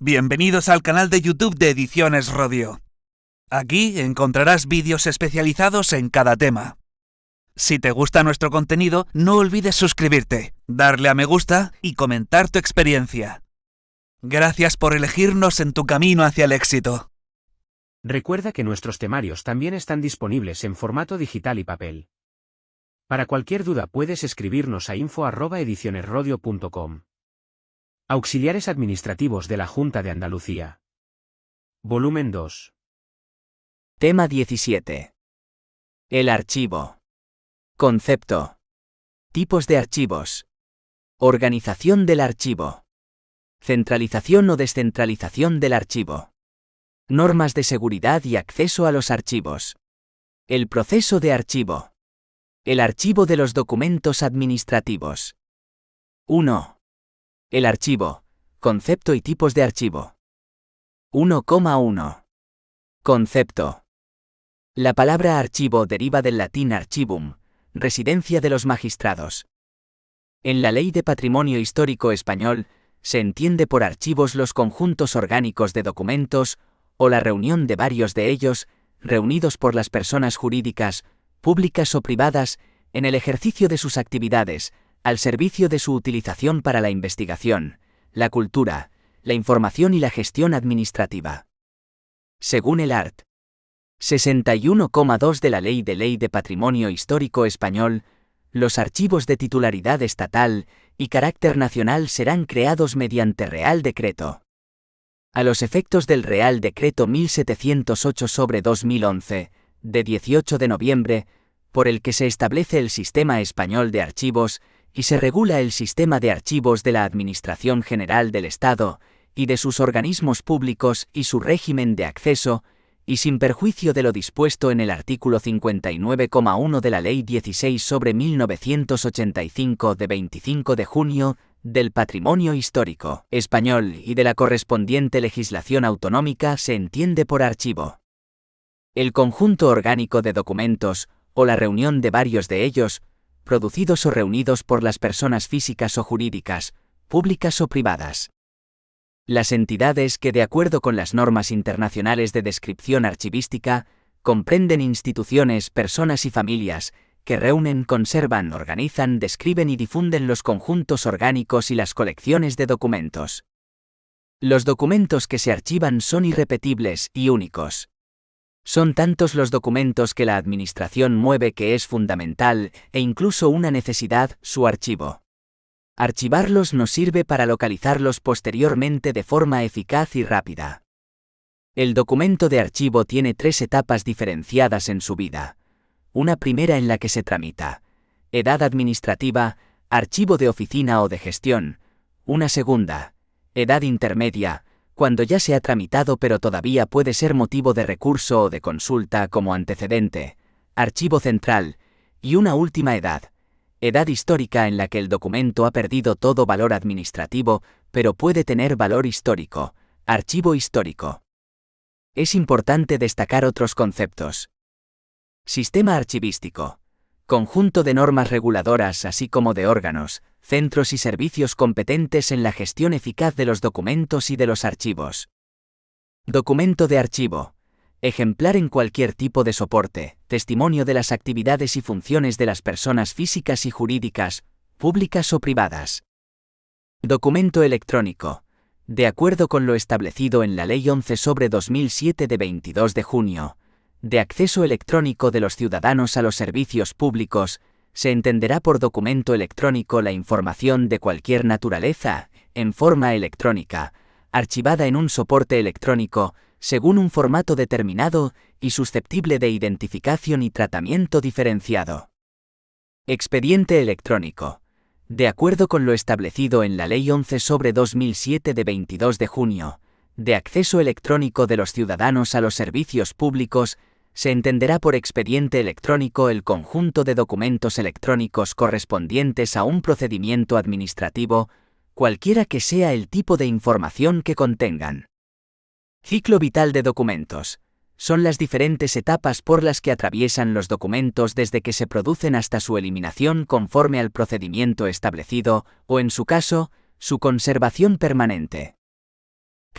Bienvenidos al canal de YouTube de Ediciones Rodio. Aquí encontrarás vídeos especializados en cada tema. Si te gusta nuestro contenido, no olvides suscribirte, darle a me gusta y comentar tu experiencia. Gracias por elegirnos en tu camino hacia el éxito. Recuerda que nuestros temarios también están disponibles en formato digital y papel. Para cualquier duda puedes escribirnos a info@edicionesrodio.com. Auxiliares administrativos de la Junta de Andalucía. Volumen 2. Tema 17. El archivo. Concepto. Tipos de archivos. Organización del archivo. Centralización o descentralización del archivo. Normas de seguridad y acceso a los archivos. El proceso de archivo. El archivo de los documentos administrativos. 1. El archivo. Concepto y tipos de archivo. 1,1. Concepto. La palabra archivo deriva del latín archivum, residencia de los magistrados. En la Ley de Patrimonio Histórico Español, se entiende por archivos los conjuntos orgánicos de documentos, o la reunión de varios de ellos, reunidos por las personas jurídicas, públicas o privadas, en el ejercicio de sus actividades, al servicio de su utilización para la investigación, la cultura, la información y la gestión administrativa. Según el art. 61,2 de la Ley de Patrimonio Histórico Español, los archivos de titularidad estatal y carácter nacional serán creados mediante Real Decreto. A los efectos del Real Decreto 1708/2011, de 18 de noviembre, por el que se establece el Sistema Español de Archivos y se regula el sistema de archivos de la Administración General del Estado y de sus organismos públicos y su régimen de acceso, y sin perjuicio de lo dispuesto en el artículo 59,1 de la Ley 16/1985 de 25 de junio del Patrimonio Histórico Español y de la correspondiente legislación autonómica, se entiende por archivo el conjunto orgánico de documentos, o la reunión de varios de ellos, producidos o reunidos por las personas físicas o jurídicas, públicas o privadas. Las entidades que, de acuerdo con las normas internacionales de descripción archivística, comprenden instituciones, personas y familias, que reúnen, conservan, organizan, describen y difunden los conjuntos orgánicos y las colecciones de documentos. Los documentos que se archivan son irrepetibles y únicos. Son tantos los documentos que la Administración mueve que es fundamental, e incluso una necesidad, su archivo. Archivarlos nos sirve para localizarlos posteriormente de forma eficaz y rápida. El documento de archivo tiene 3 etapas diferenciadas en su vida. Una primera en la que se tramita. Edad administrativa, archivo de oficina o de gestión. Una segunda. Edad intermedia, cuando ya se ha tramitado pero todavía puede ser motivo de recurso o de consulta como antecedente. Archivo central. Y una última edad. Edad histórica, en la que el documento ha perdido todo valor administrativo, pero puede tener valor histórico. Archivo histórico. Es importante destacar otros conceptos. Sistema archivístico. Conjunto de normas reguladoras así como de órganos, centros y servicios competentes en la gestión eficaz de los documentos y de los archivos. Documento de archivo. Ejemplar en cualquier tipo de soporte, testimonio de las actividades y funciones de las personas físicas y jurídicas, públicas o privadas. Documento electrónico. De acuerdo con lo establecido en la Ley 11/2007 de 22 de junio, de acceso electrónico de los ciudadanos a los servicios públicos, se entenderá por documento electrónico la información de cualquier naturaleza, en forma electrónica, archivada en un soporte electrónico, según un formato determinado y susceptible de identificación y tratamiento diferenciado. Expediente electrónico. De acuerdo con lo establecido en la Ley 11/2007 de 22 de junio, de acceso electrónico de los ciudadanos a los servicios públicos, se entenderá por expediente electrónico el conjunto de documentos electrónicos correspondientes a un procedimiento administrativo, cualquiera que sea el tipo de información que contengan. Ciclo vital de documentos. Son las diferentes etapas por las que atraviesan los documentos desde que se producen hasta su eliminación conforme al procedimiento establecido, o en su caso, su conservación permanente.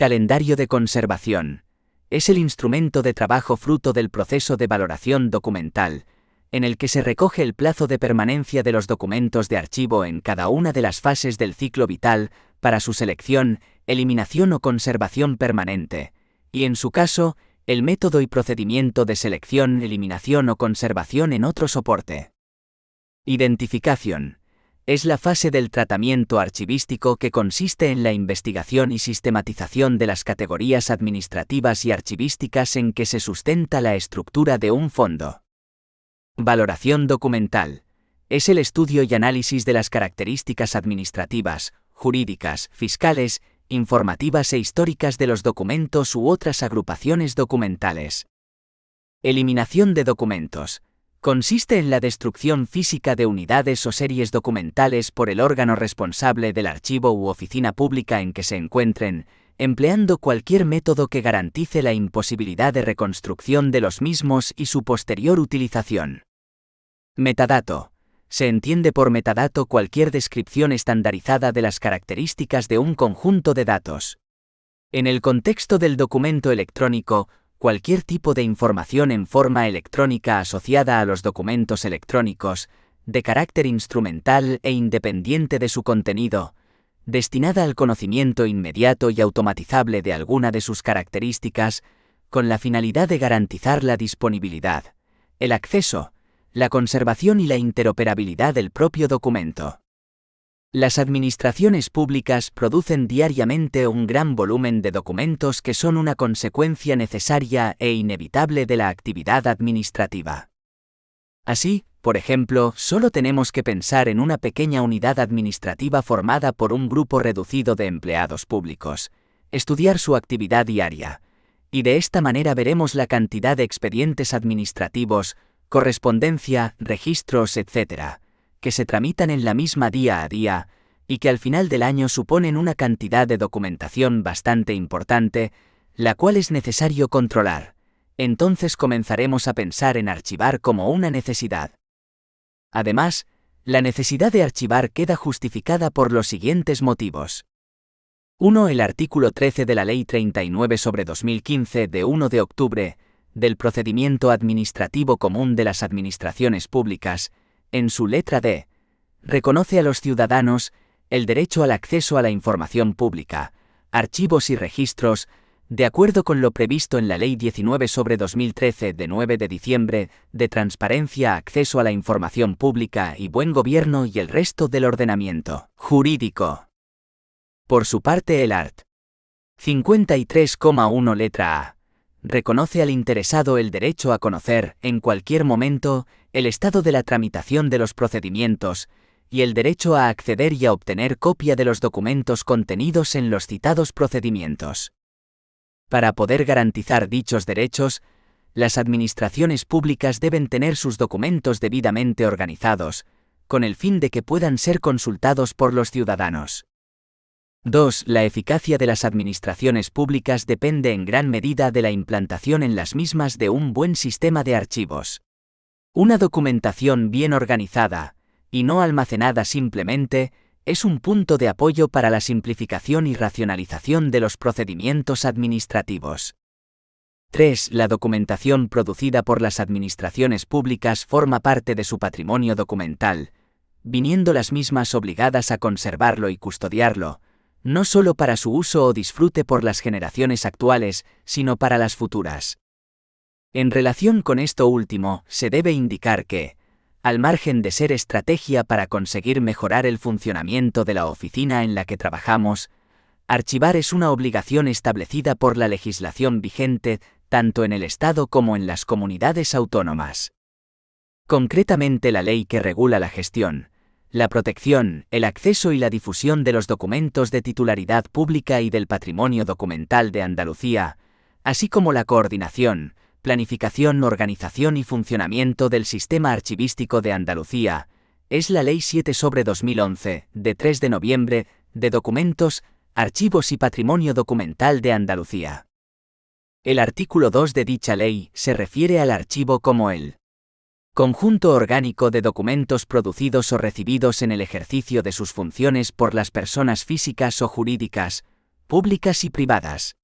Calendario de conservación. Es el instrumento de trabajo fruto del proceso de valoración documental, en el que se recoge el plazo de permanencia de los documentos de archivo en cada una de las fases del ciclo vital para su selección, eliminación o conservación permanente, y en su caso, el método y procedimiento de selección, eliminación o conservación en otro soporte. Identificación. Es la fase del tratamiento archivístico que consiste en la investigación y sistematización de las categorías administrativas y archivísticas en que se sustenta la estructura de un fondo. Valoración documental. Es el estudio y análisis de las características administrativas, jurídicas, fiscales, informativas e históricas de los documentos u otras agrupaciones documentales. Eliminación de documentos. Consiste en la destrucción física de unidades o series documentales por el órgano responsable del archivo u oficina pública en que se encuentren, empleando cualquier método que garantice la imposibilidad de reconstrucción de los mismos y su posterior utilización. Metadato. Se entiende por metadato cualquier descripción estandarizada de las características de un conjunto de datos. En el contexto del documento electrónico, cualquier tipo de información en forma electrónica asociada a los documentos electrónicos, de carácter instrumental e independiente de su contenido, destinada al conocimiento inmediato y automatizable de alguna de sus características, con la finalidad de garantizar la disponibilidad, el acceso, la conservación y la interoperabilidad del propio documento. Las administraciones públicas producen diariamente un gran volumen de documentos que son una consecuencia necesaria e inevitable de la actividad administrativa. Así, por ejemplo, solo tenemos que pensar en una pequeña unidad administrativa formada por un grupo reducido de empleados públicos, estudiar su actividad diaria, y de esta manera veremos la cantidad de expedientes administrativos, correspondencia, registros, etc., que se tramitan en la misma día a día, y que al final del año suponen una cantidad de documentación bastante importante, la cual es necesario controlar. Entonces comenzaremos a pensar en archivar como una necesidad. Además, la necesidad de archivar queda justificada por los siguientes motivos. 1. El artículo 13 de la Ley 39/2015 de 1 de octubre, del Procedimiento Administrativo Común de las Administraciones Públicas, en su letra D, reconoce a los ciudadanos el derecho al acceso a la información pública, archivos y registros, de acuerdo con lo previsto en la Ley 19/2013 de 9 de diciembre, de transparencia, acceso a la información pública y buen gobierno y el resto del ordenamiento jurídico. Por su parte, el art. 53,1 letra A reconoce al interesado el derecho a conocer, en cualquier momento, el estado de la tramitación de los procedimientos, y el derecho a acceder y a obtener copia de los documentos contenidos en los citados procedimientos. Para poder garantizar dichos derechos, las administraciones públicas deben tener sus documentos debidamente organizados, con el fin de que puedan ser consultados por los ciudadanos. 2. La eficacia de las administraciones públicas depende en gran medida de la implantación en las mismas de un buen sistema de archivos. Una documentación bien organizada, y no almacenada simplemente, es un punto de apoyo para la simplificación y racionalización de los procedimientos administrativos. 3. La documentación producida por las administraciones públicas forma parte de su patrimonio documental, viniendo las mismas obligadas a conservarlo y custodiarlo, no solo para su uso o disfrute por las generaciones actuales, sino para las futuras. En relación con esto último, se debe indicar que, al margen de ser estrategia para conseguir mejorar el funcionamiento de la oficina en la que trabajamos, archivar es una obligación establecida por la legislación vigente, tanto en el Estado como en las comunidades autónomas. Concretamente, la ley que regula la gestión, la protección, el acceso y la difusión de los documentos de titularidad pública y del patrimonio documental de Andalucía, así como la coordinación, planificación, organización y funcionamiento del sistema archivístico de Andalucía, es la Ley 7/2011, de 3 de noviembre, de documentos, archivos y patrimonio documental de Andalucía. El artículo 2 de dicha ley se refiere al archivo como el conjunto orgánico de documentos producidos o recibidos en el ejercicio de sus funciones por las personas físicas o jurídicas, públicas y privadas,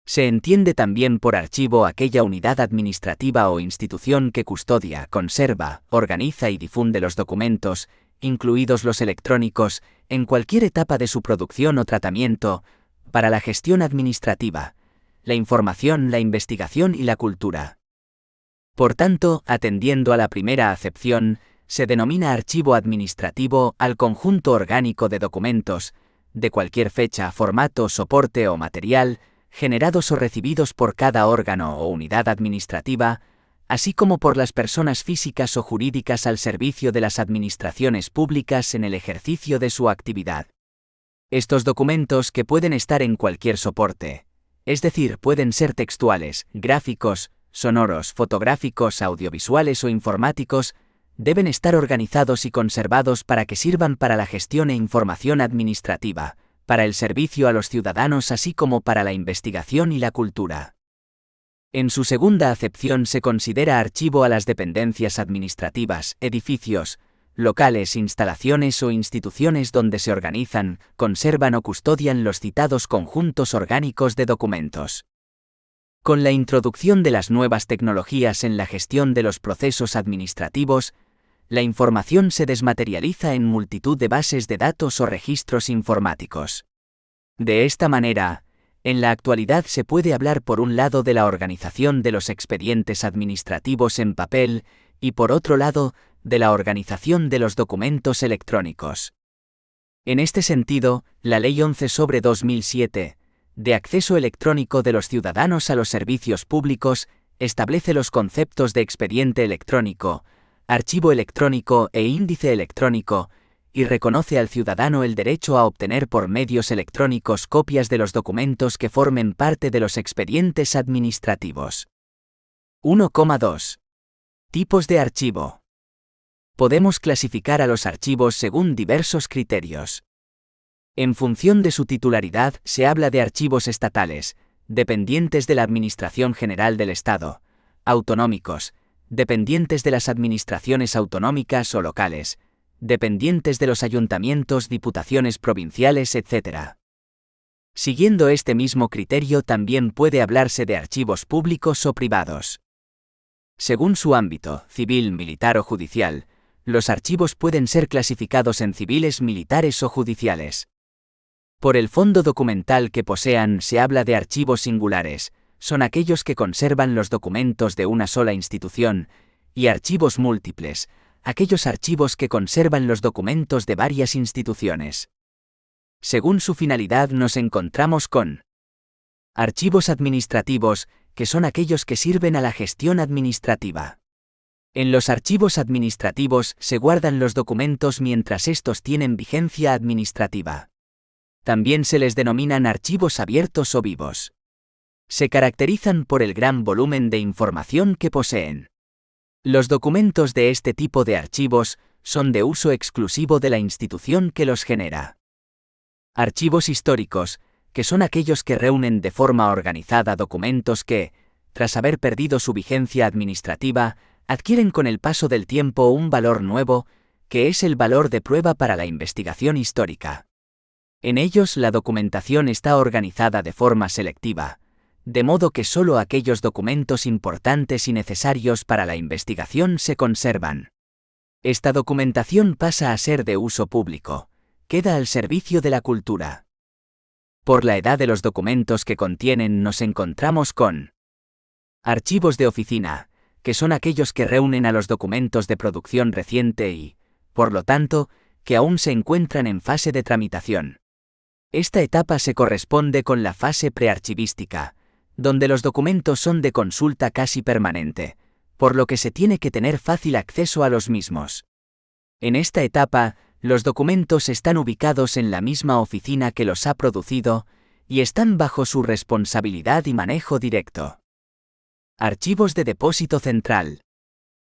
Se entiende también por archivo aquella unidad administrativa o institución que custodia, conserva, organiza y difunde los documentos, incluidos los electrónicos, en cualquier etapa de su producción o tratamiento, para la gestión administrativa, la información, la investigación y la cultura. Por tanto, atendiendo a la primera acepción, se denomina archivo administrativo al conjunto orgánico de documentos, de cualquier fecha, formato, soporte o material, generados o recibidos por cada órgano o unidad administrativa, así como por las personas físicas o jurídicas al servicio de las administraciones públicas en el ejercicio de su actividad. Estos documentos, que pueden estar en cualquier soporte, es decir, pueden ser textuales, gráficos, sonoros, fotográficos, audiovisuales o informáticos, deben estar organizados y conservados para que sirvan para la gestión e información administrativa, para el servicio a los ciudadanos así como para la investigación y la cultura. En su segunda acepción se considera archivo a las dependencias administrativas, edificios, locales, instalaciones o instituciones donde se organizan, conservan o custodian los citados conjuntos orgánicos de documentos. Con la introducción de las nuevas tecnologías en la gestión de los procesos administrativos, la información se desmaterializa en multitud de bases de datos o registros informáticos. De esta manera, en la actualidad se puede hablar por un lado de la organización de los expedientes administrativos en papel y por otro lado, de la organización de los documentos electrónicos. En este sentido, la Ley 11/2007, de acceso electrónico de los ciudadanos a los servicios públicos, establece los conceptos de expediente electrónico, archivo electrónico e índice electrónico, y reconoce al ciudadano el derecho a obtener por medios electrónicos copias de los documentos que formen parte de los expedientes administrativos. 1,2. Tipos de archivo. Podemos clasificar a los archivos según diversos criterios. En función de su titularidad, se habla de archivos estatales, dependientes de la Administración General del Estado, autonómicos, dependientes de las administraciones autonómicas o locales, dependientes de los ayuntamientos, diputaciones provinciales, etc. Siguiendo este mismo criterio también puede hablarse de archivos públicos o privados. Según su ámbito, civil, militar o judicial, los archivos pueden ser clasificados en civiles, militares o judiciales. Por el fondo documental que posean se habla de archivos singulares, son aquellos que conservan los documentos de una sola institución, y archivos múltiples, aquellos archivos que conservan los documentos de varias instituciones. Según su finalidad nos encontramos con archivos administrativos, que son aquellos que sirven a la gestión administrativa. En los archivos administrativos se guardan los documentos mientras estos tienen vigencia administrativa. También se les denominan archivos abiertos o vivos. Se caracterizan por el gran volumen de información que poseen. Los documentos de este tipo de archivos son de uso exclusivo de la institución que los genera. Archivos históricos, que son aquellos que reúnen de forma organizada documentos que, tras haber perdido su vigencia administrativa, adquieren con el paso del tiempo un valor nuevo, que es el valor de prueba para la investigación histórica. En ellos la documentación está organizada de forma selectiva, de modo que solo aquellos documentos importantes y necesarios para la investigación se conservan. Esta documentación pasa a ser de uso público, queda al servicio de la cultura. Por la edad de los documentos que contienen nos encontramos con archivos de oficina, que son aquellos que reúnen a los documentos de producción reciente y, por lo tanto, que aún se encuentran en fase de tramitación. Esta etapa se corresponde con la fase prearchivística, donde los documentos son de consulta casi permanente, por lo que se tiene que tener fácil acceso a los mismos. En esta etapa, los documentos están ubicados en la misma oficina que los ha producido, y están bajo su responsabilidad y manejo directo. Archivos de depósito central.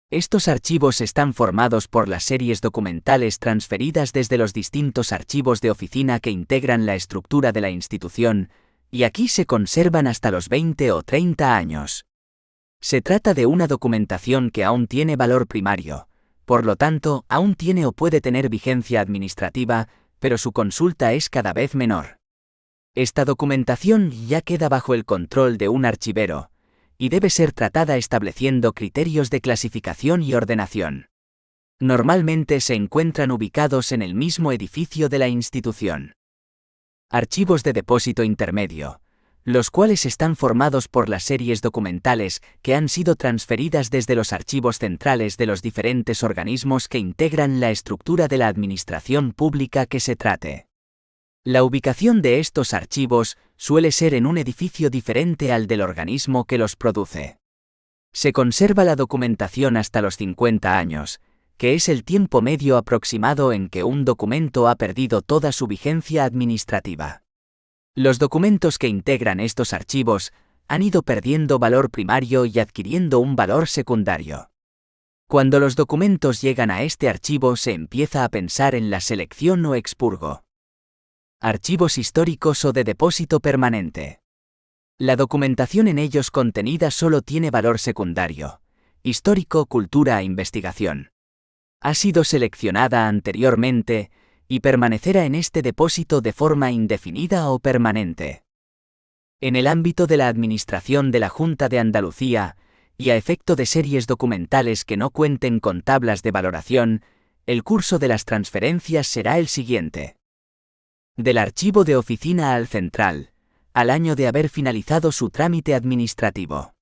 Estos archivos están formados por las series documentales transferidas desde los distintos archivos de oficina que integran la estructura de la institución, y aquí se conservan hasta los 20 o 30 años. Se trata de una documentación que aún tiene valor primario, por lo tanto, aún tiene o puede tener vigencia administrativa, pero su consulta es cada vez menor. Esta documentación ya queda bajo el control de un archivero, y debe ser tratada estableciendo criterios de clasificación y ordenación. Normalmente se encuentran ubicados en el mismo edificio de la institución. Archivos de depósito intermedio, los cuales están formados por las series documentales que han sido transferidas desde los archivos centrales de los diferentes organismos que integran la estructura de la administración pública que se trate. La ubicación de estos archivos suele ser en un edificio diferente al del organismo que los produce. Se conserva la documentación hasta los 50 años, que es el tiempo medio aproximado en que un documento ha perdido toda su vigencia administrativa. Los documentos que integran estos archivos han ido perdiendo valor primario y adquiriendo un valor secundario. Cuando los documentos llegan a este archivo se empieza a pensar en la selección o expurgo. Archivos históricos o de depósito permanente. La documentación en ellos contenida solo tiene valor secundario: histórico, cultura e investigación. Ha sido seleccionada anteriormente y permanecerá en este depósito de forma indefinida o permanente. En el ámbito de la administración de la Junta de Andalucía, y a efecto de series documentales que no cuenten con tablas de valoración, el curso de las transferencias será el siguiente. Del archivo de oficina al central, al año de haber finalizado su trámite administrativo.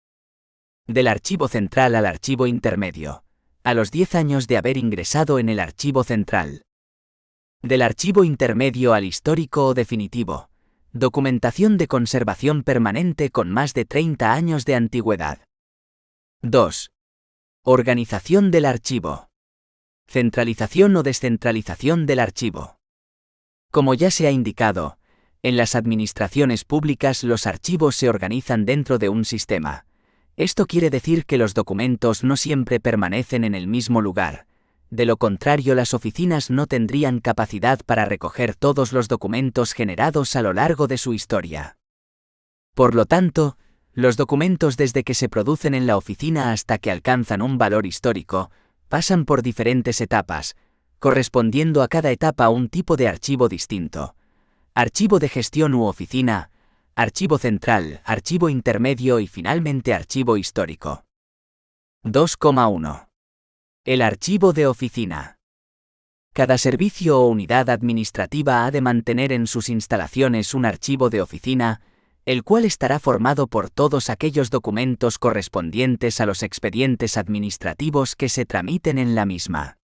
Del archivo central al archivo intermedio, a los 10 años de haber ingresado en el archivo central. Del archivo intermedio al histórico o definitivo, documentación de conservación permanente con más de 30 años de antigüedad. 2. Organización del archivo. Centralización o descentralización del archivo. Como ya se ha indicado, en las administraciones públicas los archivos se organizan dentro de un sistema. Esto quiere decir que los documentos no siempre permanecen en el mismo lugar. De lo contrario, las oficinas no tendrían capacidad para recoger todos los documentos generados a lo largo de su historia. Por lo tanto, los documentos desde que se producen en la oficina hasta que alcanzan un valor histórico, pasan por diferentes etapas, correspondiendo a cada etapa un tipo de archivo distinto: archivo de gestión u oficina, archivo central, archivo intermedio y finalmente archivo histórico. 2,1. El archivo de oficina. Cada servicio o unidad administrativa ha de mantener en sus instalaciones un archivo de oficina, el cual estará formado por todos aquellos documentos correspondientes a los expedientes administrativos que se tramiten en la misma.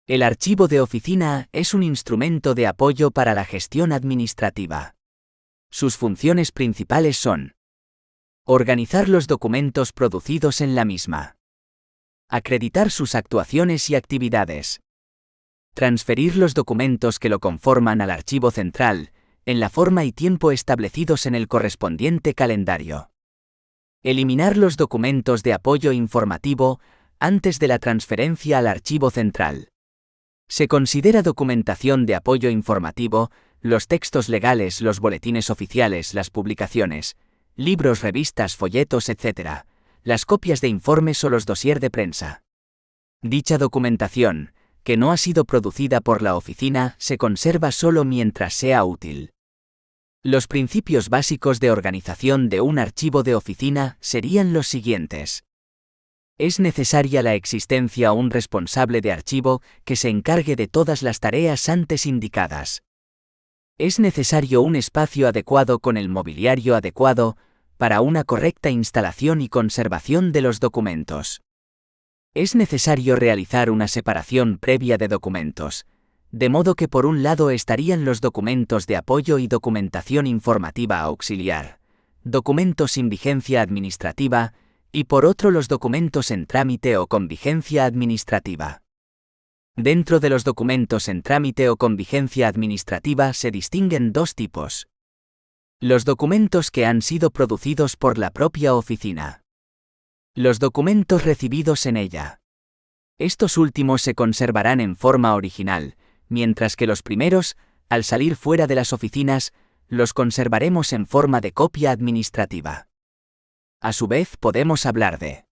El archivo de oficina es un instrumento de apoyo para la gestión administrativa. Sus funciones principales son: organizar los documentos producidos en la misma, acreditar sus actuaciones y actividades, transferir los documentos que lo conforman al archivo central, en la forma y tiempo establecidos en el correspondiente calendario, eliminar los documentos de apoyo informativo antes de la transferencia al archivo central. Se considera documentación de apoyo informativo los textos legales, los boletines oficiales, las publicaciones, libros, revistas, folletos, etc., las copias de informes o los dossier de prensa. Dicha documentación, que no ha sido producida por la oficina, se conserva solo mientras sea útil. Los principios básicos de organización de un archivo de oficina serían los siguientes. Es necesaria la existencia de un responsable de archivo que se encargue de todas las tareas antes indicadas. Es necesario un espacio adecuado con el mobiliario adecuado para una correcta instalación y conservación de los documentos. Es necesario realizar una separación previa de documentos, de modo que por un lado estarían los documentos de apoyo y documentación informativa auxiliar, documentos sin vigencia administrativa, y por otro los documentos en trámite o con vigencia administrativa. Dentro de los documentos en trámite o con vigencia administrativa se distinguen dos tipos. Los documentos que han sido producidos por la propia oficina. Los documentos recibidos en ella. Estos últimos se conservarán en forma original, mientras que los primeros, al salir fuera de las oficinas, los conservaremos en forma de copia administrativa. A su vez, podemos hablar de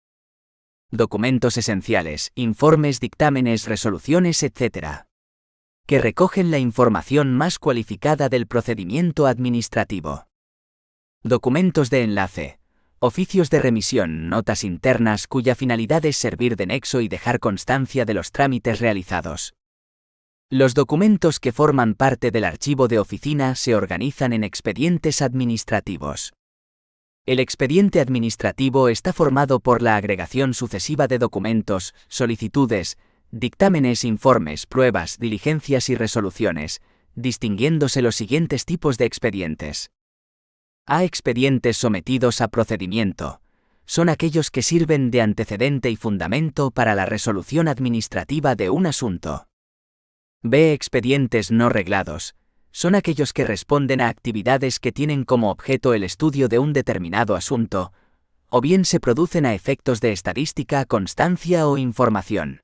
documentos esenciales, informes, dictámenes, resoluciones, etc. que recogen la información más cualificada del procedimiento administrativo. Documentos de enlace, oficios de remisión, notas internas cuya finalidad es servir de nexo y dejar constancia de los trámites realizados. Los documentos que forman parte del archivo de oficina se organizan en expedientes administrativos. El expediente administrativo está formado por la agregación sucesiva de documentos, solicitudes, dictámenes, informes, pruebas, diligencias y resoluciones, distinguiéndose los siguientes tipos de expedientes. A. Expedientes sometidos a procedimiento. Son aquellos que sirven de antecedente y fundamento para la resolución administrativa de un asunto. B. Expedientes no reglados. Son aquellos que responden a actividades que tienen como objeto el estudio de un determinado asunto, o bien se producen a efectos de estadística, constancia o información.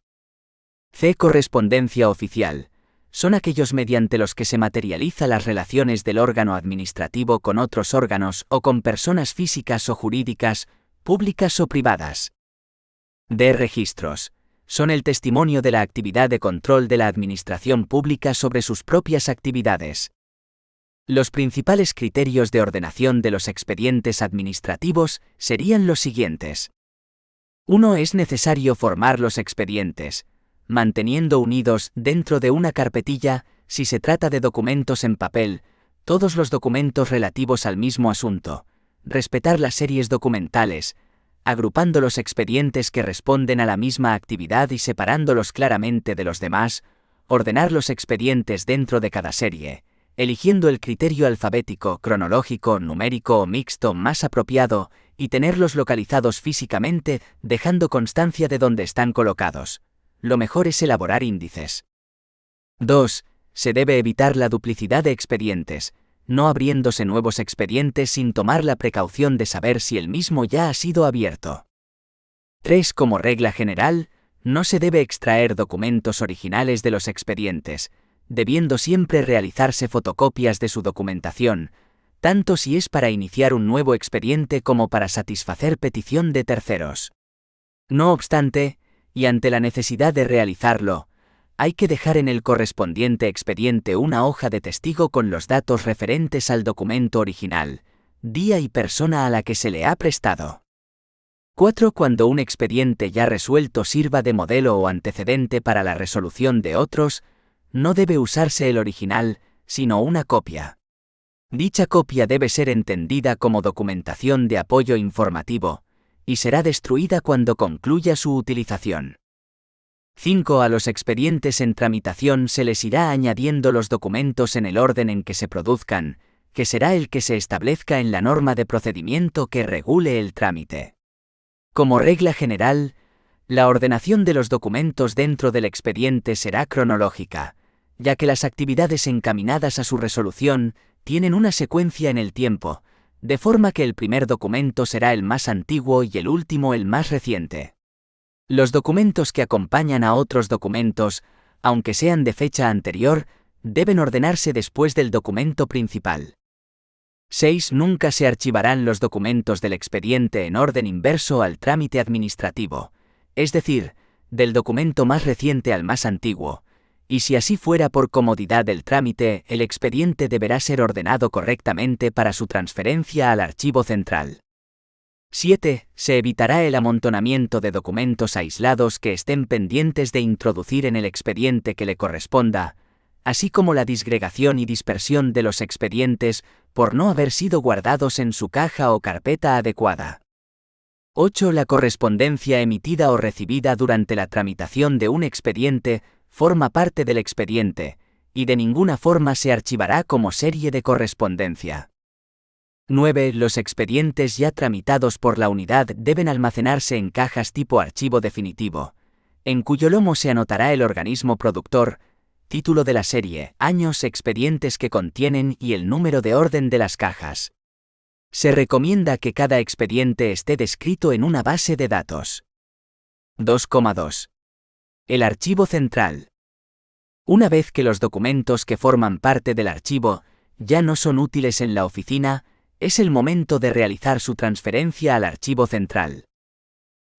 C. Correspondencia oficial. Son aquellos mediante los que se materializa las relaciones del órgano administrativo con otros órganos o con personas físicas o jurídicas, públicas o privadas. D. Registros. Son el testimonio de la actividad de control de la administración pública sobre sus propias actividades. Los principales criterios de ordenación de los expedientes administrativos serían los siguientes. 1. Es necesario formar los expedientes, manteniendo unidos dentro de una carpetilla, si se trata de documentos en papel, todos los documentos relativos al mismo asunto, respetar las series documentales, agrupando los expedientes que responden a la misma actividad y separándolos claramente de los demás, ordenar los expedientes dentro de cada serie, eligiendo el criterio alfabético, cronológico, numérico o mixto más apropiado, y tenerlos localizados físicamente, dejando constancia de dónde están colocados. Lo mejor es elaborar índices. 2. Se debe evitar la duplicidad de expedientes, no abriéndose nuevos expedientes sin tomar la precaución de saber si el mismo ya ha sido abierto. 3. Como regla general, no se debe extraer documentos originales de los expedientes, debiendo siempre realizarse fotocopias de su documentación, tanto si es para iniciar un nuevo expediente como para satisfacer petición de terceros. No obstante, y ante la necesidad de realizarlo, hay que dejar en el correspondiente expediente una hoja de testigo con los datos referentes al documento original, día y persona a la que se le ha prestado. 4. Cuando un expediente ya resuelto sirva de modelo o antecedente para la resolución de otros, no debe usarse el original, sino una copia. Dicha copia debe ser entendida como documentación de apoyo informativo, y será destruida cuando concluya su utilización. 5. A los expedientes en tramitación se les irá añadiendo los documentos en el orden en que se produzcan, que será el que se establezca en la norma de procedimiento que regule el trámite. Como regla general, la ordenación de los documentos dentro del expediente será cronológica, ya que las actividades encaminadas a su resolución tienen una secuencia en el tiempo, de forma que el primer documento será el más antiguo y el último el más reciente. Los documentos que acompañan a otros documentos, aunque sean de fecha anterior, deben ordenarse después del documento principal. 6. Nunca se archivarán los documentos del expediente en orden inverso al trámite administrativo, es decir, del documento más reciente al más antiguo, y si así fuera por comodidad del trámite, el expediente deberá ser ordenado correctamente para su transferencia al archivo central. 7. Se evitará el amontonamiento de documentos aislados que estén pendientes de introducir en el expediente que le corresponda, así como la disgregación y dispersión de los expedientes por no haber sido guardados en su caja o carpeta adecuada. 8. La correspondencia emitida o recibida durante la tramitación de un expediente forma parte del expediente, y de ninguna forma se archivará como serie de correspondencia. 9. Los expedientes ya tramitados por la unidad deben almacenarse en cajas tipo archivo definitivo, en cuyo lomo se anotará el organismo productor, título de la serie, años, expedientes que contienen y el número de orden de las cajas. Se recomienda que cada expediente esté descrito en una base de datos. 2,2. El archivo central. Una vez que los documentos que forman parte del archivo ya no son útiles en la oficina, es el momento de realizar su transferencia al archivo central.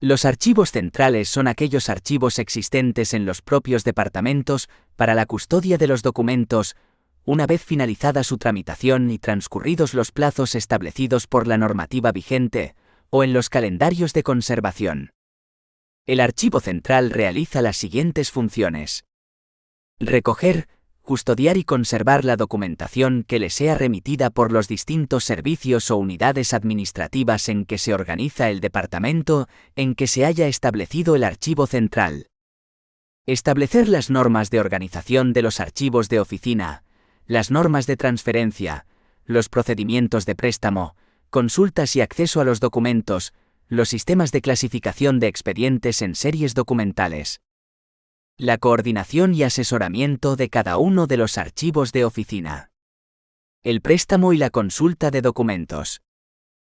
Los archivos centrales son aquellos archivos existentes en los propios departamentos para la custodia de los documentos, una vez finalizada su tramitación y transcurridos los plazos establecidos por la normativa vigente, o en los calendarios de conservación. El archivo central realiza las siguientes funciones: recoger, custodiar y conservar la documentación que le sea remitida por los distintos servicios o unidades administrativas en que se organiza el departamento en que se haya establecido el archivo central. Establecer las normas de organización de los archivos de oficina, las normas de transferencia, los procedimientos de préstamo, consultas y acceso a los documentos, los sistemas de clasificación de expedientes en series documentales. La coordinación y asesoramiento de cada uno de los archivos de oficina. El préstamo y la consulta de documentos.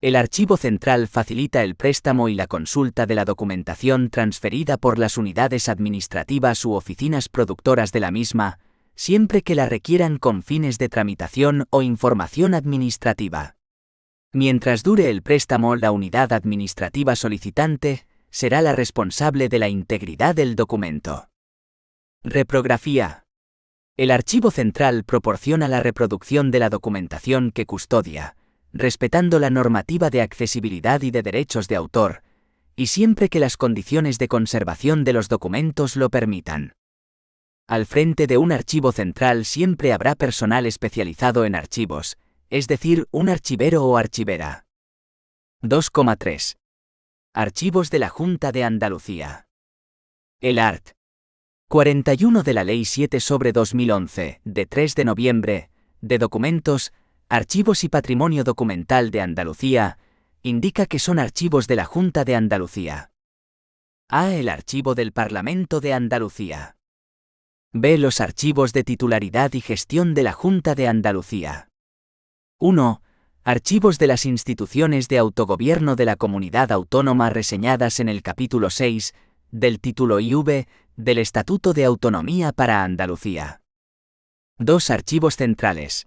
El archivo central facilita el préstamo y la consulta de la documentación transferida por las unidades administrativas u oficinas productoras de la misma, siempre que la requieran con fines de tramitación o información administrativa. Mientras dure el préstamo, la unidad administrativa solicitante será la responsable de la integridad del documento. Reprografía. El archivo central proporciona la reproducción de la documentación que custodia, respetando la normativa de accesibilidad y de derechos de autor, y siempre que las condiciones de conservación de los documentos lo permitan. Al frente de un archivo central siempre habrá personal especializado en archivos, es decir, un archivero o archivera. 2,3. Archivos de la Junta de Andalucía. El art. 41 de la Ley 7/2011, de 3 de noviembre, de Documentos, Archivos y Patrimonio Documental de Andalucía, indica que son archivos de la Junta de Andalucía. A. El archivo del Parlamento de Andalucía. B. Los archivos de titularidad y gestión de la Junta de Andalucía. 1. Archivos de las instituciones de autogobierno de la comunidad autónoma reseñadas en el capítulo 6, del título IV, del Estatuto de Autonomía para Andalucía. 2. Archivos centrales.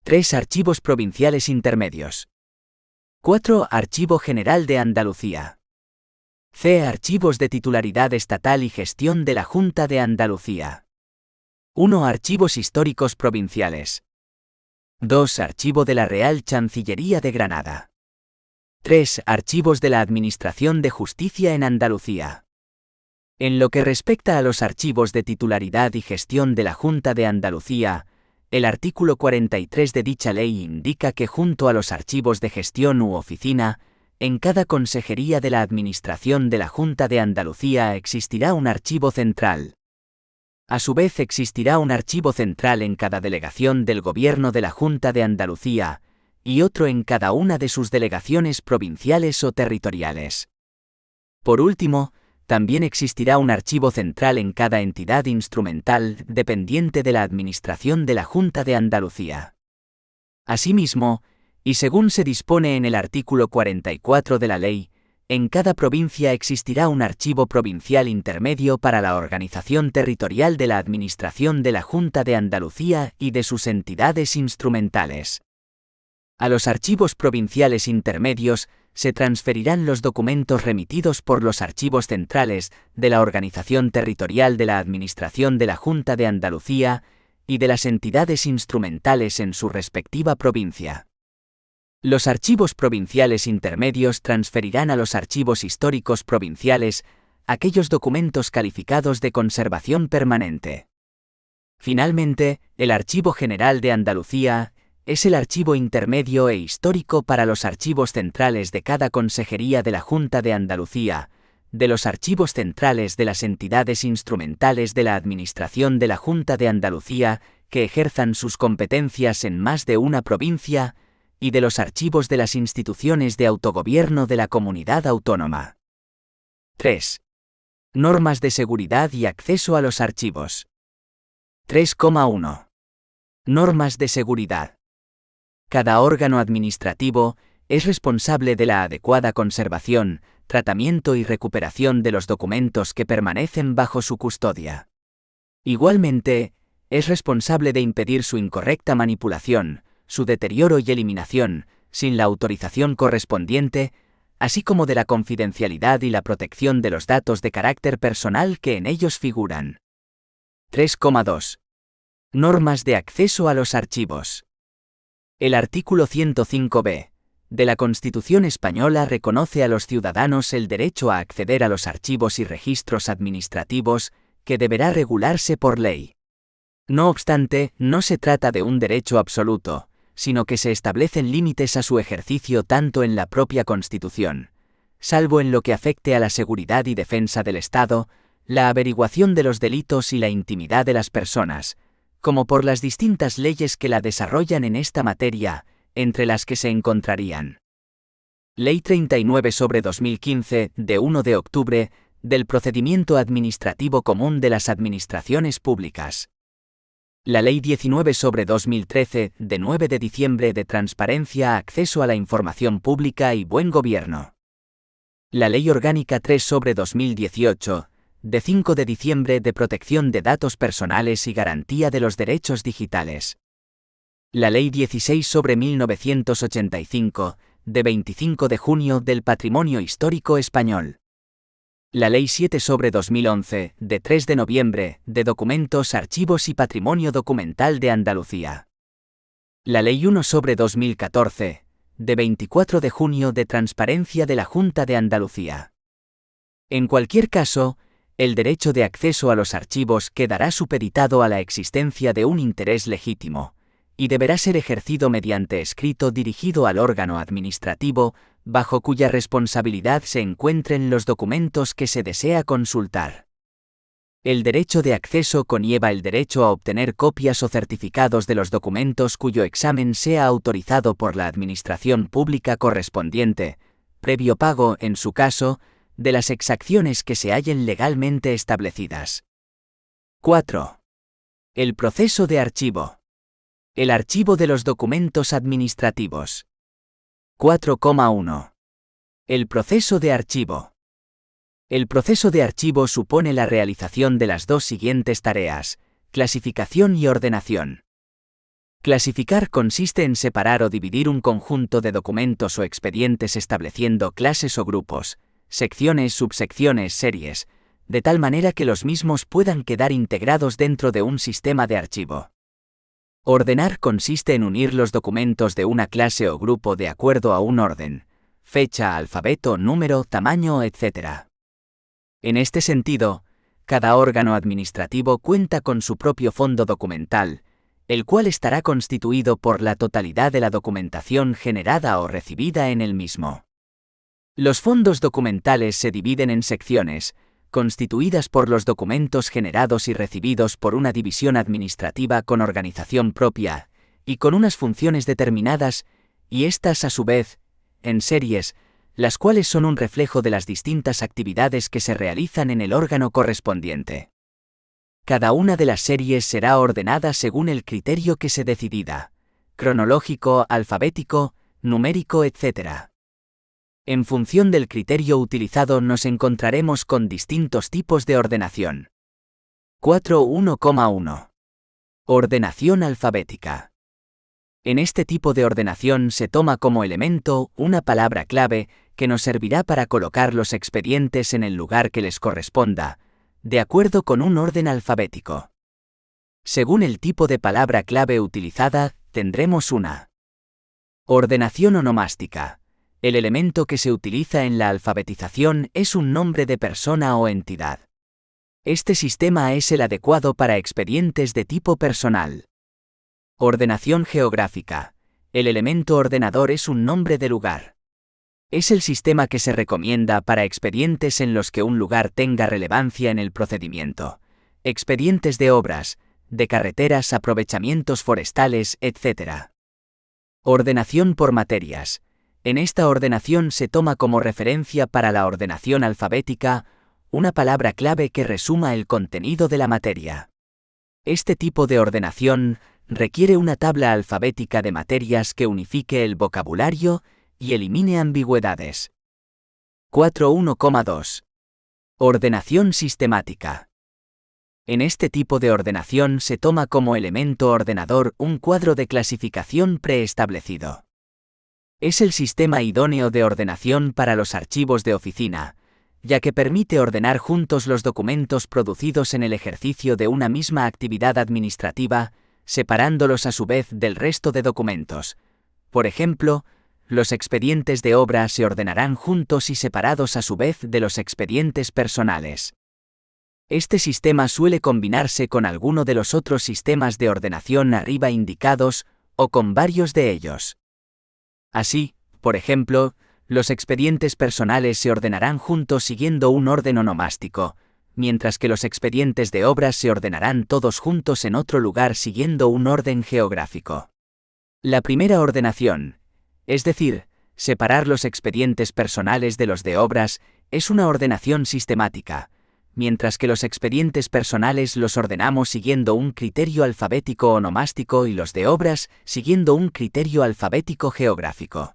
3. Archivos provinciales intermedios. 4. Archivo General de Andalucía. C. Archivos de titularidad estatal y gestión de la Junta de Andalucía. 1. Archivos históricos provinciales. 2. Archivo de la Real Chancillería de Granada. 3. Archivos de la Administración de Justicia en Andalucía. En lo que respecta a los archivos de titularidad y gestión de la Junta de Andalucía, el artículo 43 de dicha ley indica que junto a los archivos de gestión u oficina, en cada consejería de la Administración de la Junta de Andalucía existirá un archivo central. A su vez existirá un archivo central en cada delegación del Gobierno de la Junta de Andalucía, y otro en cada una de sus delegaciones provinciales o territoriales. Por último, también existirá un archivo central en cada entidad instrumental dependiente de la Administración de la Junta de Andalucía. Asimismo, y según se dispone en el artículo 44 de la ley, en cada provincia existirá un archivo provincial intermedio para la organización territorial de la Administración de la Junta de Andalucía y de sus entidades instrumentales. A los archivos provinciales intermedios se transferirán los documentos remitidos por los archivos centrales de la organización territorial de la Administración de la Junta de Andalucía y de las entidades instrumentales en su respectiva provincia. Los archivos provinciales intermedios transferirán a los archivos históricos provinciales aquellos documentos calificados de conservación permanente. Finalmente, el Archivo General de Andalucía es el archivo intermedio e histórico para los archivos centrales de cada consejería de la Junta de Andalucía, de los archivos centrales de las entidades instrumentales de la Administración de la Junta de Andalucía que ejerzan sus competencias en más de una provincia, y de los archivos de las instituciones de autogobierno de la comunidad autónoma. 3. Normas de seguridad y acceso a los archivos. 3,1. Normas de seguridad. Cada órgano administrativo es responsable de la adecuada conservación, tratamiento y recuperación de los documentos que permanecen bajo su custodia. Igualmente, es responsable de impedir su incorrecta manipulación, su deterioro y eliminación, sin la autorización correspondiente, así como de la confidencialidad y la protección de los datos de carácter personal que en ellos figuran. 3,2. Normas de acceso a los archivos. El artículo 105b de la Constitución española reconoce a los ciudadanos el derecho a acceder a los archivos y registros administrativos, que deberá regularse por ley. No obstante, no se trata de un derecho absoluto, sino que se establecen límites a su ejercicio tanto en la propia Constitución, salvo en lo que afecte a la seguridad y defensa del Estado, la averiguación de los delitos y la intimidad de las personas, como por las distintas leyes que la desarrollan en esta materia, entre las que se encontrarían: Ley 39/2015, de 1 de octubre, del Procedimiento Administrativo Común de las Administraciones Públicas. La Ley 19/2013, de 9 de diciembre, de Transparencia, Acceso a la Información Pública y Buen Gobierno. La Ley Orgánica 3/2018, de 5 de diciembre, de Protección de Datos Personales y Garantía de los Derechos Digitales. La Ley 16/1985, de 25 de junio, del Patrimonio Histórico Español. La Ley 7/2011, de 3 de noviembre, de Documentos, Archivos y Patrimonio Documental de Andalucía. La Ley 1/2014, de 24 de junio, de Transparencia de la Junta de Andalucía. En cualquier caso, el derecho de acceso a los archivos quedará supeditado a la existencia de un interés legítimo, y deberá ser ejercido mediante escrito dirigido al órgano administrativo, bajo cuya responsabilidad se encuentren los documentos que se desea consultar. El derecho de acceso conlleva el derecho a obtener copias o certificados de los documentos cuyo examen sea autorizado por la administración pública correspondiente, previo pago, en su caso, de las exacciones que se hallen legalmente establecidas. 4. El proceso de archivo. El archivo de los documentos administrativos. 4,1. El proceso de archivo. El proceso de archivo supone la realización de las dos siguientes tareas: clasificación y ordenación. Clasificar consiste en separar o dividir un conjunto de documentos o expedientes estableciendo clases o grupos, secciones, subsecciones, series, de tal manera que los mismos puedan quedar integrados dentro de un sistema de archivo. Ordenar consiste en unir los documentos de una clase o grupo de acuerdo a un orden: fecha, alfabeto, número, tamaño, etc. En este sentido, cada órgano administrativo cuenta con su propio fondo documental, el cual estará constituido por la totalidad de la documentación generada o recibida en el mismo. Los fondos documentales se dividen en secciones, constituidas por los documentos generados y recibidos por una división administrativa con organización propia, y con unas funciones determinadas, y éstas a su vez, en series, las cuales son un reflejo de las distintas actividades que se realizan en el órgano correspondiente. Cada una de las series será ordenada según el criterio que se decida: cronológico, alfabético, numérico, etc. En función del criterio utilizado nos encontraremos con distintos tipos de ordenación. 4.1,1. Ordenación alfabética. En este tipo de ordenación se toma como elemento una palabra clave que nos servirá para colocar los expedientes en el lugar que les corresponda, de acuerdo con un orden alfabético. Según el tipo de palabra clave utilizada, tendremos una ordenación onomástica. El elemento que se utiliza en la alfabetización es un nombre de persona o entidad. Este sistema es el adecuado para expedientes de tipo personal. Ordenación geográfica. El elemento ordenador es un nombre de lugar. Es el sistema que se recomienda para expedientes en los que un lugar tenga relevancia en el procedimiento: expedientes de obras, de carreteras, aprovechamientos forestales, etc. Ordenación por materias. En esta ordenación se toma como referencia para la ordenación alfabética una palabra clave que resuma el contenido de la materia. Este tipo de ordenación requiere una tabla alfabética de materias que unifique el vocabulario y elimine ambigüedades. 4.1,2. Ordenación sistemática. En este tipo de ordenación se toma como elemento ordenador un cuadro de clasificación preestablecido. Es el sistema idóneo de ordenación para los archivos de oficina, ya que permite ordenar juntos los documentos producidos en el ejercicio de una misma actividad administrativa, separándolos a su vez del resto de documentos. Por ejemplo, los expedientes de obra se ordenarán juntos y separados a su vez de los expedientes personales. Este sistema suele combinarse con alguno de los otros sistemas de ordenación arriba indicados o con varios de ellos. Así, por ejemplo, los expedientes personales se ordenarán juntos siguiendo un orden onomástico, mientras que los expedientes de obras se ordenarán todos juntos en otro lugar siguiendo un orden geográfico. La primera ordenación, es decir, separar los expedientes personales de los de obras, es una ordenación sistemática, mientras que los expedientes personales los ordenamos siguiendo un criterio alfabético onomástico y los de obras siguiendo un criterio alfabético geográfico.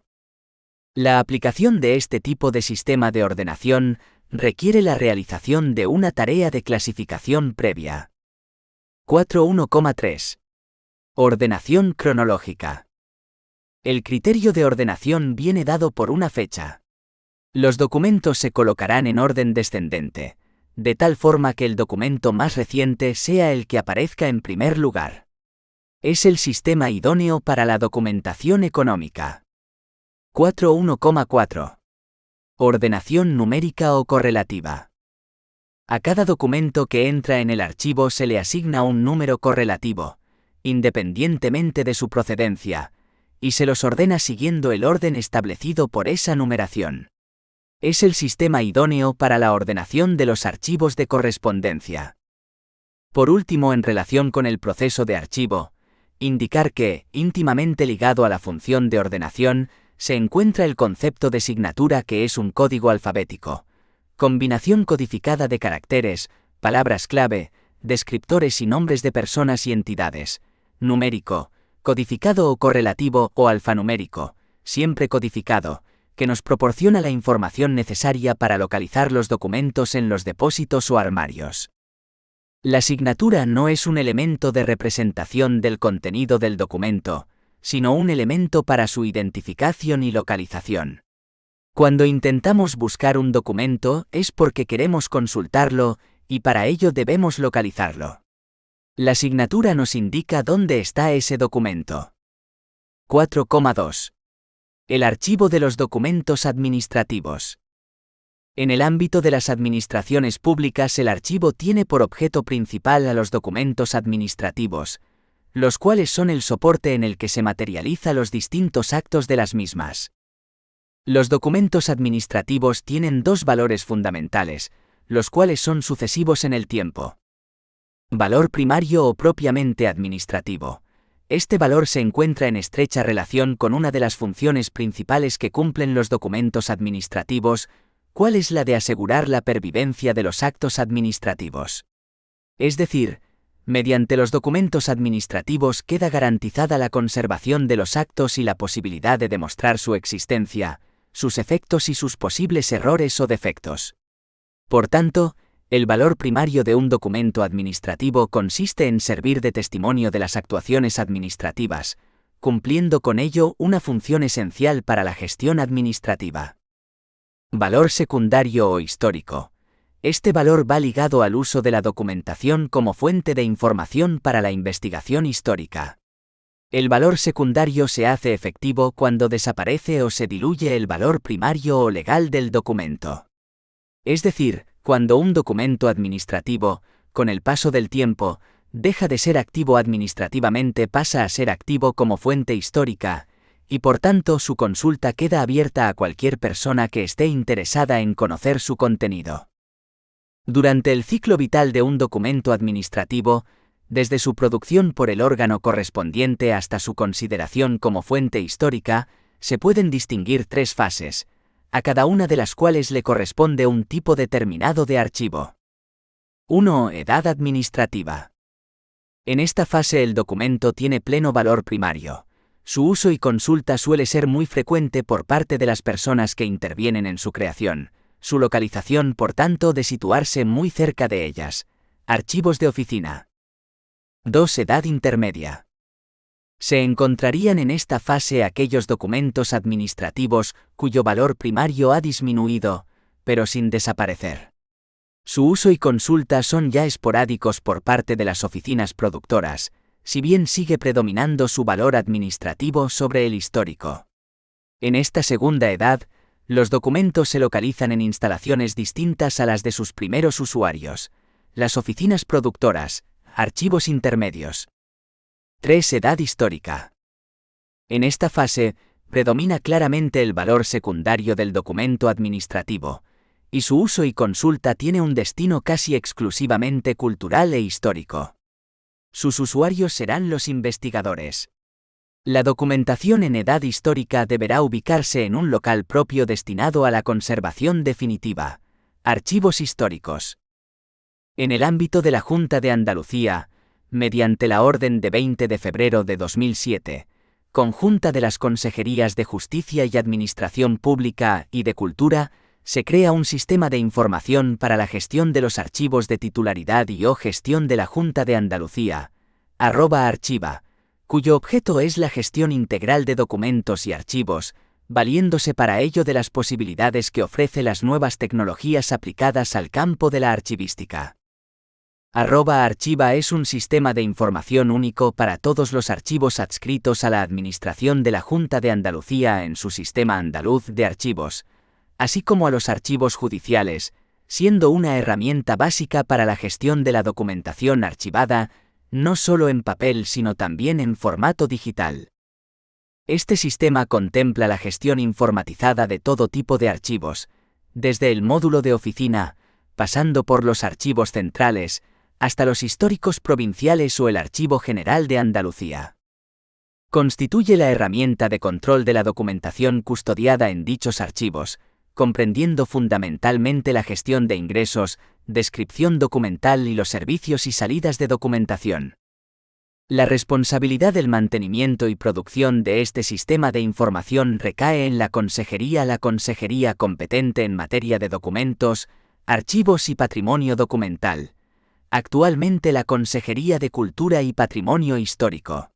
La aplicación de este tipo de sistema de ordenación requiere la realización de una tarea de clasificación previa. 4.1.3. Ordenación cronológica. El criterio de ordenación viene dado por una fecha. Los documentos se colocarán en orden descendente, de tal forma que el documento más reciente sea el que aparezca en primer lugar. Es el sistema idóneo para la documentación económica. 4.1.4. Ordenación numérica o correlativa. A cada documento que entra en el archivo se le asigna un número correlativo, independientemente de su procedencia, y se los ordena siguiendo el orden establecido por esa numeración. Es el sistema idóneo para la ordenación de los archivos de correspondencia. Por último, en relación con el proceso de archivo, indicar que, íntimamente ligado a la función de ordenación, se encuentra el concepto de signatura, que es un código alfabético, combinación codificada de caracteres, palabras clave, descriptores y nombres de personas y entidades, numérico, codificado o correlativo o alfanumérico, siempre codificado, que nos proporciona la información necesaria para localizar los documentos en los depósitos o armarios. La signatura no es un elemento de representación del contenido del documento, sino un elemento para su identificación y localización. Cuando intentamos buscar un documento es porque queremos consultarlo y para ello debemos localizarlo. La signatura nos indica dónde está ese documento. 4.2. El archivo de los documentos administrativos. En el ámbito de las administraciones públicas, el archivo tiene por objeto principal a los documentos administrativos, los cuales son el soporte en el que se materializa los distintos actos de las mismas. Los documentos administrativos tienen dos valores fundamentales, los cuales son sucesivos en el tiempo. Valor primario o propiamente administrativo. Este valor se encuentra en estrecha relación con una de las funciones principales que cumplen los documentos administrativos, cuál es la de asegurar la pervivencia de los actos administrativos. Es decir, mediante los documentos administrativos queda garantizada la conservación de los actos y la posibilidad de demostrar su existencia, sus efectos y sus posibles errores o defectos. Por tanto, el valor primario de un documento administrativo consiste en servir de testimonio de las actuaciones administrativas, cumpliendo con ello una función esencial para la gestión administrativa. Valor secundario o histórico. Este valor va ligado al uso de la documentación como fuente de información para la investigación histórica. El valor secundario se hace efectivo cuando desaparece o se diluye el valor primario o legal del documento. Es decir, cuando un documento administrativo, con el paso del tiempo, deja de ser activo administrativamente, pasa a ser activo como fuente histórica, y por tanto su consulta queda abierta a cualquier persona que esté interesada en conocer su contenido. Durante el ciclo vital de un documento administrativo, desde su producción por el órgano correspondiente hasta su consideración como fuente histórica, se pueden distinguir tres fases, a cada una de las cuales le corresponde un tipo determinado de archivo. 1. Edad administrativa. En esta fase el documento tiene pleno valor primario. Su uso y consulta suele ser muy frecuente por parte de las personas que intervienen en su creación, su localización por tanto de situarse muy cerca de ellas. Archivos de oficina. 2. Edad intermedia. Se encontrarían en esta fase aquellos documentos administrativos cuyo valor primario ha disminuido, pero sin desaparecer. Su uso y consulta son ya esporádicos por parte de las oficinas productoras, si bien sigue predominando su valor administrativo sobre el histórico. En esta segunda edad, los documentos se localizan en instalaciones distintas a las de sus primeros usuarios, las oficinas productoras, archivos intermedios. 3. Edad histórica. En esta fase, predomina claramente el valor secundario del documento administrativo, y su uso y consulta tiene un destino casi exclusivamente cultural e histórico. Sus usuarios serán los investigadores. La documentación en edad histórica deberá ubicarse en un local propio destinado a la conservación definitiva, archivos históricos. En el ámbito de la Junta de Andalucía, mediante la Orden de 20 de febrero de 2007, conjunta de las Consejerías de Justicia y Administración Pública y de Cultura, se crea un sistema de información para la gestión de los archivos de titularidad y o gestión de la Junta de Andalucía, @archiva, cuyo objeto es la gestión integral de documentos y archivos, valiéndose para ello de las posibilidades que ofrece las nuevas tecnologías aplicadas al campo de la archivística. @archiva es un sistema de información único para todos los archivos adscritos a la Administración de la Junta de Andalucía en su Sistema Andaluz de Archivos, así como a los archivos judiciales, siendo una herramienta básica para la gestión de la documentación archivada, no solo en papel sino también en formato digital. Este sistema contempla la gestión informatizada de todo tipo de archivos, desde el módulo de oficina, pasando por los archivos centrales, hasta los históricos provinciales o el Archivo General de Andalucía. Constituye la herramienta de control de la documentación custodiada en dichos archivos, comprendiendo fundamentalmente la gestión de ingresos, descripción documental y los servicios y salidas de documentación. La responsabilidad del mantenimiento y producción de este sistema de información recae en la consejería competente en materia de documentos, archivos y patrimonio documental. Actualmente la Consejería de Cultura y Patrimonio Histórico.